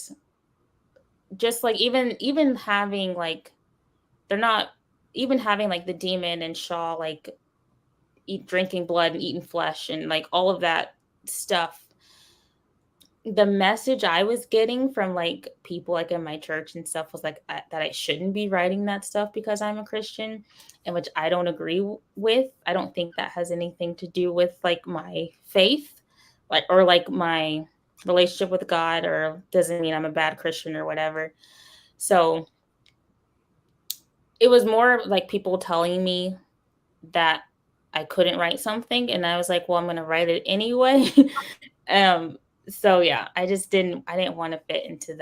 just like even having like they're not even having like the demon and Shaw like eat drinking blood and eating flesh and like all of that stuff. The message I was getting from like people like in my church and stuff was like that I shouldn't be writing that stuff because I'm a Christian, and which I don't agree with. I don't think that has anything to do with like my faith, like or like my relationship with God, or doesn't mean I'm a bad Christian or whatever. So it was more like people telling me that I couldn't write something, and I was like, well, I'm gonna write it anyway. um, so yeah, I didn't want to fit into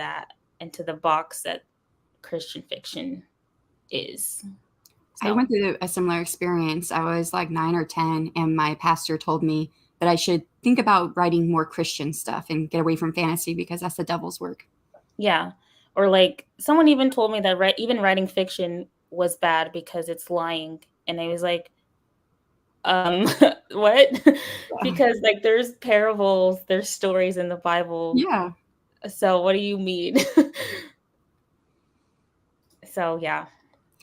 the box that Christian fiction is. I So went through a similar experience. I was like 9 or 10, and my pastor told me that I should think about writing more Christian stuff and get away from fantasy because that's the devil's work. yeah. Or like someone even told me that even writing fiction was bad because it's lying. And I was like, what? Yeah. Because like there's parables, there's stories in the Bible. Yeah. So what do you mean? So yeah.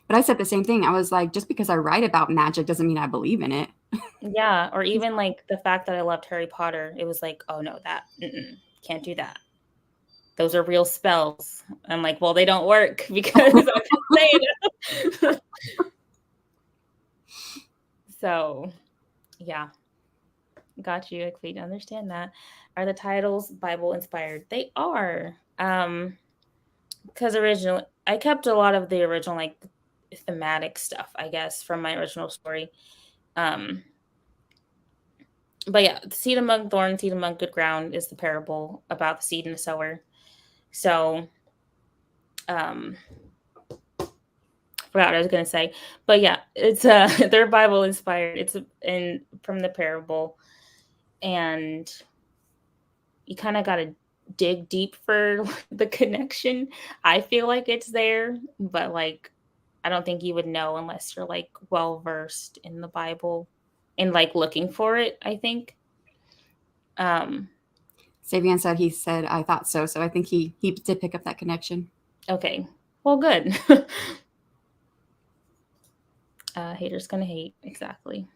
But I said the same thing. I was like, just because I write about magic doesn't mean I believe in it. Yeah, or even like the fact that I loved Harry Potter, it was like, oh no, that can't do that. Those are real spells. I'm like, well, they don't work because I'm just saying. So yeah, got you. I completely understand that. Are the titles Bible inspired? They are. Because originally I kept a lot of the original like thematic stuff, I guess, from my original story. Um, but yeah, Seed Among Thorns, Seed Among Good Ground is the parable about the seed and the sower. So um forgot what I was gonna say. But yeah, it's they're Bible inspired. It's in from the parable. And you kind of gotta dig deep for the connection. I feel like it's there, but like I don't think you would know unless you're like well versed in the Bible and like looking for it, I think. Um Savian said he said I thought so. So I think he did pick up that connection. okay. Well good. Haters gonna hate, exactly.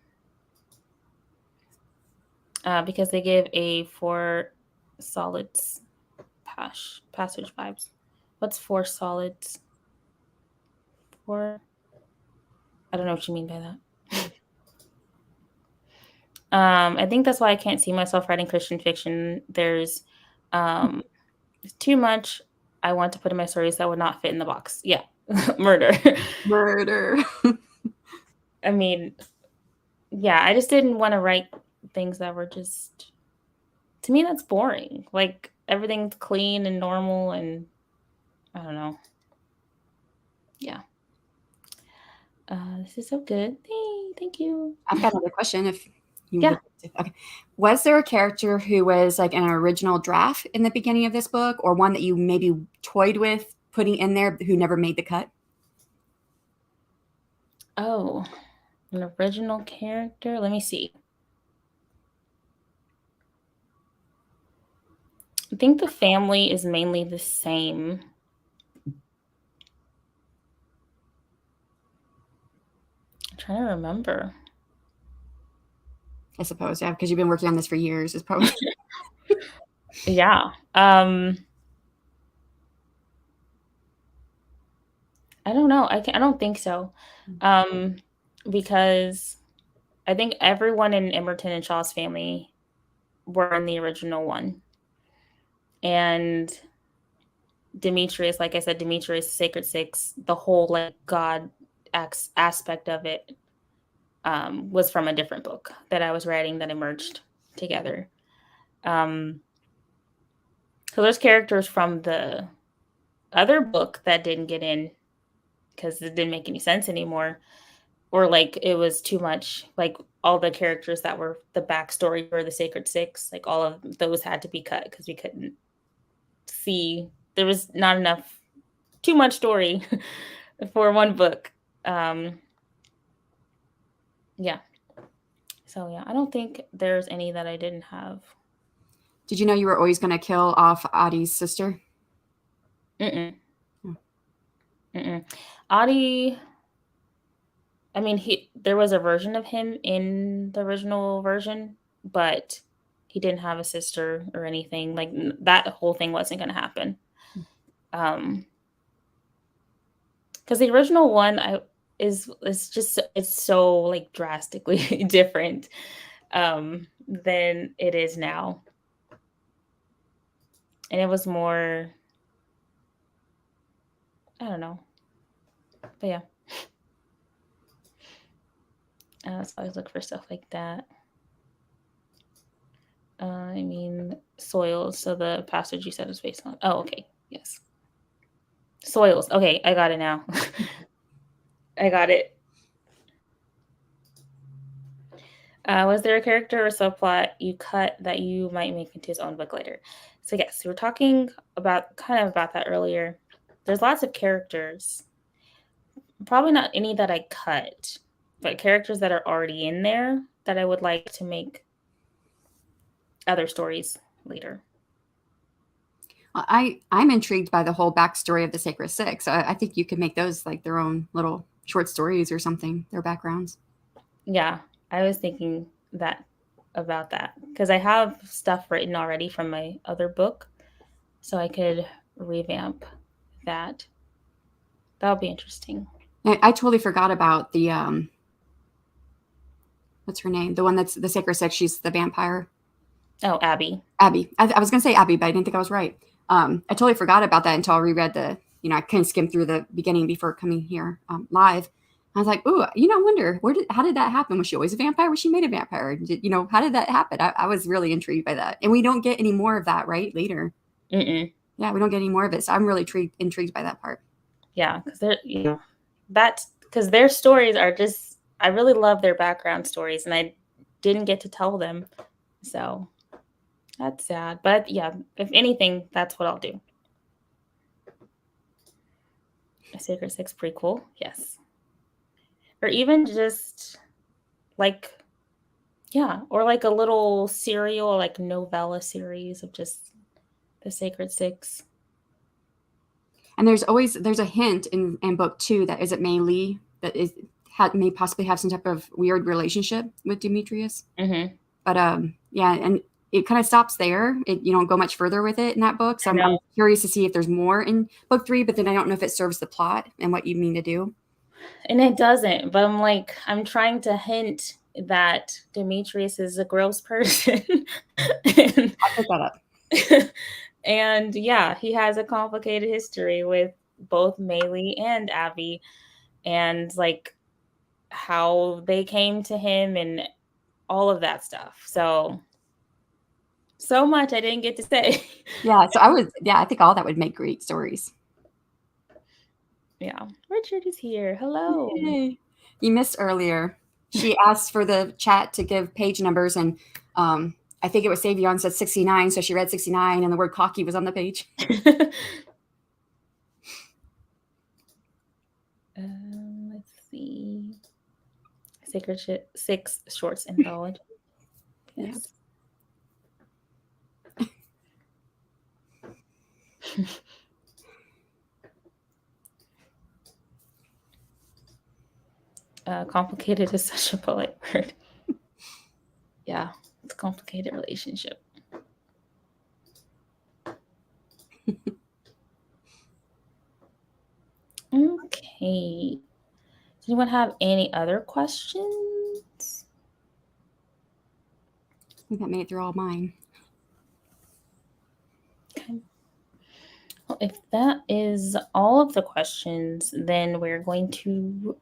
Because they give a four solids passage vibes. What's four solids? Four? I don't know what you mean by that. I think that's why I can't see myself writing Christian fiction. There's um, too much I want to put in my stories that would not fit in the box. Yeah, murder. Murder. I mean, yeah, I just didn't want to write things that were just, to me, that's boring. Like everything's clean and normal, and I don't know. Yeah. This is so good. Hey, thank you. I've got another question if you Yeah. would. Okay. Was there a character who was like an original draft in the beginning of this book, or one that you maybe toyed with putting in there who never made the cut? Oh, an original character. Let me see. I think the family is mainly the same. I'm trying to remember. I suppose, yeah, because you've been working on this for years. It's probably Yeah. I don't know. I don't think so. Um, because I think everyone in Emerton and Shaw's family were in the original one. And Demetrius, like I said, Demetrius, Sacred Six, the whole like God aspect of it was from a different book that I was writing that emerged together. Um, so there's characters from the other book that didn't get in because it didn't make any sense anymore, or like it was too much. Like all the characters that were the backstory for the Sacred Six, like all of those had to be cut because we couldn't see. There was not enough, too much story for one book. Yeah. So yeah, I don't think there's any that I didn't have. Did you know you were always going to kill off Adi's sister? Mm-mm. Hmm. Mm-mm. Adi, I mean, there was a version of him in the original version, but he didn't have a sister or anything. Like that whole thing wasn't going to happen. Because the original one is just it's so like drastically different than it is now, and it was more, I don't know, but yeah, so I always look for stuff like that. I mean, soils. So the passage you said is based on. Oh, okay, yes, soils. Okay, I got it now. I got it. Was there a character or subplot you cut that you might make into his own book later? So yes, we were talking about that earlier. There's lots of characters, probably not any that I cut, but characters that are already in there that I would like to make other stories later. I'm intrigued by the whole backstory of the Sacred Six. I think you could make those like their own little short stories or something, their backgrounds. Yeah, I was thinking that about that because I have stuff written already from my other book, so I could revamp that. That would be interesting. I totally forgot about the what's her name? The one that's the Sacred Six. She's the vampire. Oh, Abby. Abby. I was gonna say Abby, but I didn't think I was right. I totally forgot about that until I reread the. I kind of skimmed through the beginning before coming here live. I was like, "Ooh, I wonder how did that happen? Was she always a vampire? Was she made a vampire? How did that happen?" I was really intrigued by that, and we don't get any more of that, right? Later, Mm-mm. yeah, we don't get any more of it. So I'm really intrigued by that part. Yeah, because that's because their stories are just. I really love their background stories, and I didn't get to tell them, so that's sad. But yeah, if anything, that's what I'll do. A Sacred Six prequel, yes, or even just like or like a little serial, like novella series of just the Sacred Six. And there's a hint in book 2 that is it Mei Lee that may possibly have some type of weird relationship with Demetrius. Mm-hmm. But yeah, and it kind of stops there. You don't go much further with it in that book. So I'm No, curious to see if there's more in book 3, but then I don't know if it serves the plot and what you mean to do. and it doesn't. But I'm trying to hint that Demetrius is a gross person. and, I'll pick that up. and yeah, he has a complicated history with both Maylee and Abby, and like how they came to him and all of that stuff. So much I didn't get to say. Yeah, so I think all that would make great stories. Yeah, Richard is here. Hello. Yay. You missed earlier. She asked for the chat to give page numbers, and I think it was Savion said 69, so she read 69, and the word cocky was on the page. Let's see. Sacred Six Shorts Anthology. Yes. Complicated is such a polite word. Yeah, it's a complicated relationship. Okay. Does anyone have any other questions? I think that made it through all mine. Okay. Well, if that is all of the questions, then we're going to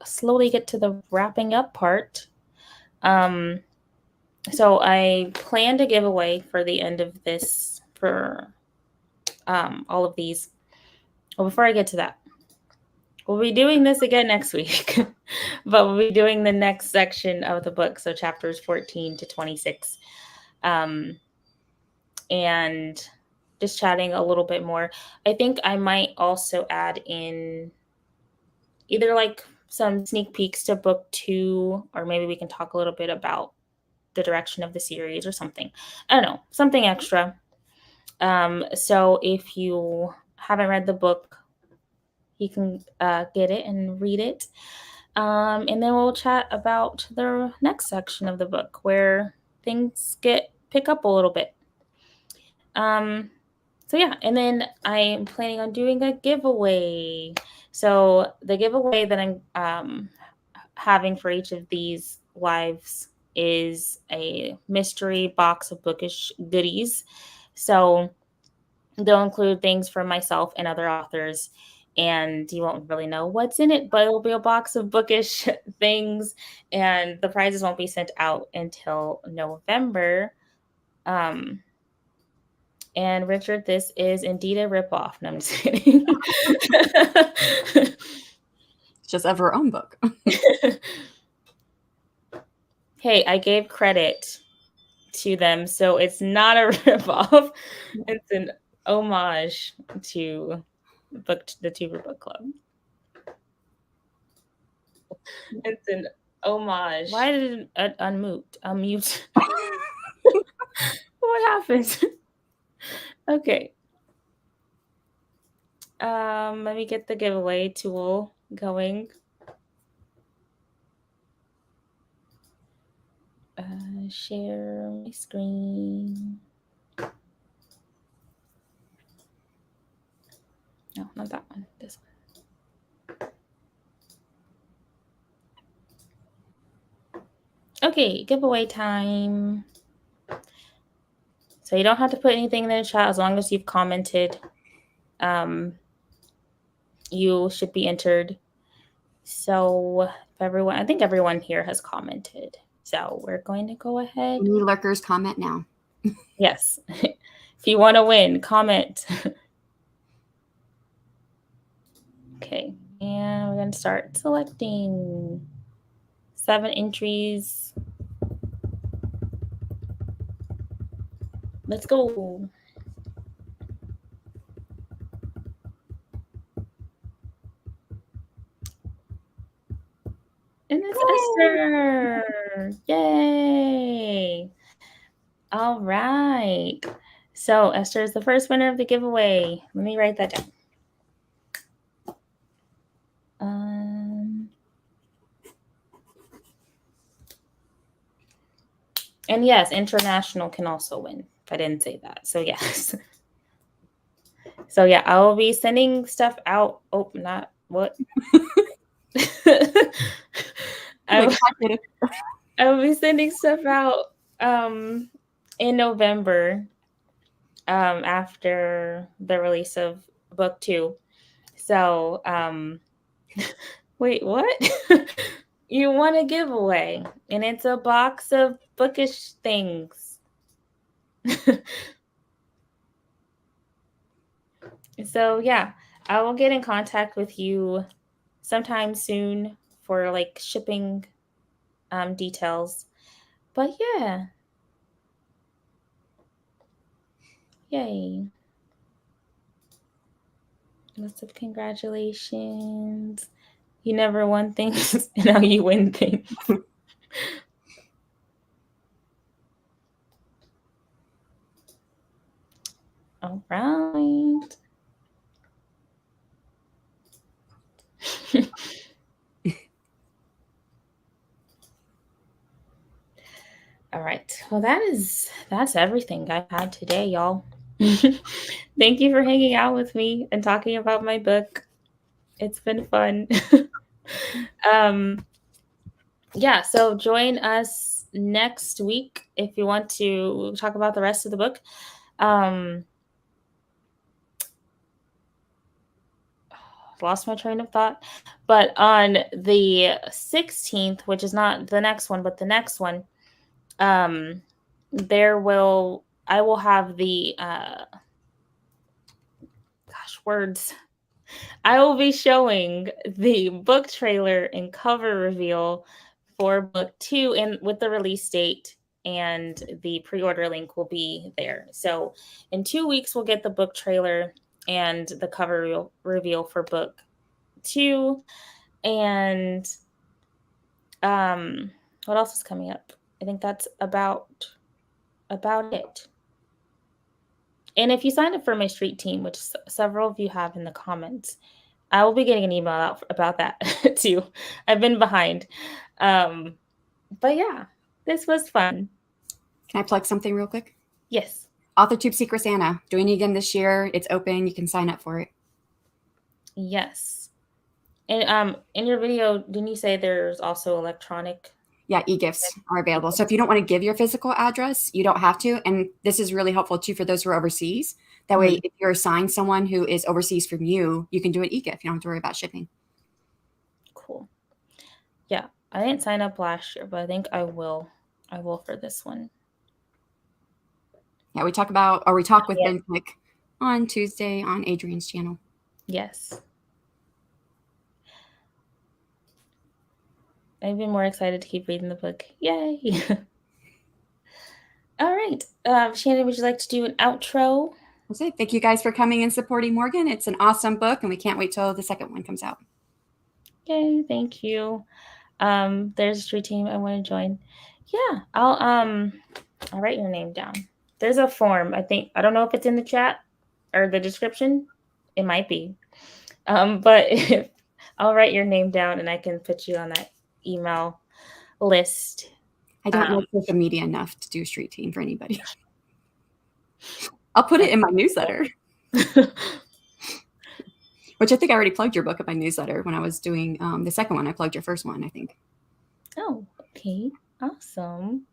slowly get to the wrapping up part. So I plan to give away for the end of this for all of these. Well, before I get to that, we'll be doing this again next week, but we'll be doing the next section of the book, so chapters 14 to 26, and just chatting a little bit more. I think I might also add in either like some sneak peeks to book 2, or maybe we can talk a little bit about the direction of the series or something. I don't know, something extra. So if you haven't read the book, you can get it and read it. And then we'll chat about the next section of the book where things pick up a little bit. So yeah, and then I'm planning on doing a giveaway. So the giveaway that I'm having for each of these lives is a mystery box of bookish goodies. So they'll include things from myself and other authors, and you won't really know what's in it, but it'll be a box of bookish things, and the prizes won't be sent out until November. And Richard, this is indeed a ripoff. No, I'm just kidding. It's just of her own book. Hey, I gave credit to them, so it's not a ripoff. It's an homage to the Tuber Book Club. It's an homage. Why did it unmute? What happened? Okay. Let me get the giveaway tool going. Share my screen. No, not that one. This one. Okay, giveaway time. So you don't have to put anything in the chat as long as you've commented. You should be entered. So I think everyone here has commented. So we're going to go ahead. Any lurkers, comment now. Yes. If you want to win, comment. Okay. And we're going to start selecting 7 entries. Let's go. And it's Esther. Yay. All right. So Esther is the first winner of the giveaway. Let me write that down. And yes, international can also win. If I didn't say that. So yes. So yeah, I will be sending stuff out. Oh, not what? I will be sending stuff out in November after the release of book 2. So wait, what? You want a giveaway, and it's a box of bookish things. So yeah, I will get in contact with you sometime soon for like shipping details. But yeah. Yay. Lots of congratulations. You never won things, and now you win things. All right. All right. Well, that's everything I've had today, y'all. Thank you for hanging out with me and talking about my book. It's been fun. Yeah, so join us next week if you want to talk about the rest of the book. Lost my train of thought. But on the 16th, which is not the next one, but the next one, I will have the words. I will be showing the book trailer and cover reveal for book 2 and with the release date, and the pre-order link will be there. So in 2 weeks, we'll get the book trailer and the cover reveal for book 2. And what else is coming up? I think that's about it. And if you sign up for my street team, which several of you have in the comments, I will be getting an email out about that too. I've been behind. But yeah, this was fun. Can I plug something real quick? Yes. AuthorTube Secret Santa, doing it again this year. It's open. You can sign up for it. Yes. And in your video, didn't you say there's also electronic? Yeah, e-gifts are available. So if you don't want to give your physical address, you don't have to. And this is really helpful too for those who are overseas. That way, if you're assigned someone who is overseas from you, you can do an e-gift. You don't have to worry about shipping. Cool. Yeah, I didn't sign up last year, but I think I will. I will for this one. Yeah, we talk with Ben Click on Tuesday on Adrian's channel. Yes. I've been more excited to keep reading the book. Yay! All right. Shannon, would you like to do an outro? That's it. Thank you guys for coming and supporting Morgan. It's an awesome book, and we can't wait till the second one comes out. Yay, thank you. There's a street team I want to join. Yeah, I'll write your name down. There's a form. I don't know if it's in the chat or the description. It might be. But I'll write your name down and I can put you on that email list. I don't know social media enough to do street team for anybody. I'll put it in my newsletter. Which I think I already plugged your book in my newsletter when I was doing the second one. I plugged your first one, I think. Oh, okay. Awesome.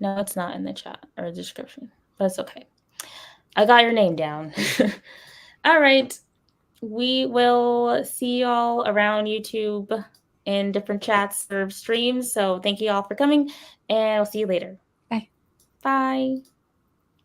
No, it's not in the chat or the description, but it's okay. I got your name down. All right. We will see y'all around YouTube in different chats or streams. So thank you all for coming, and I'll see you later. Bye. Bye.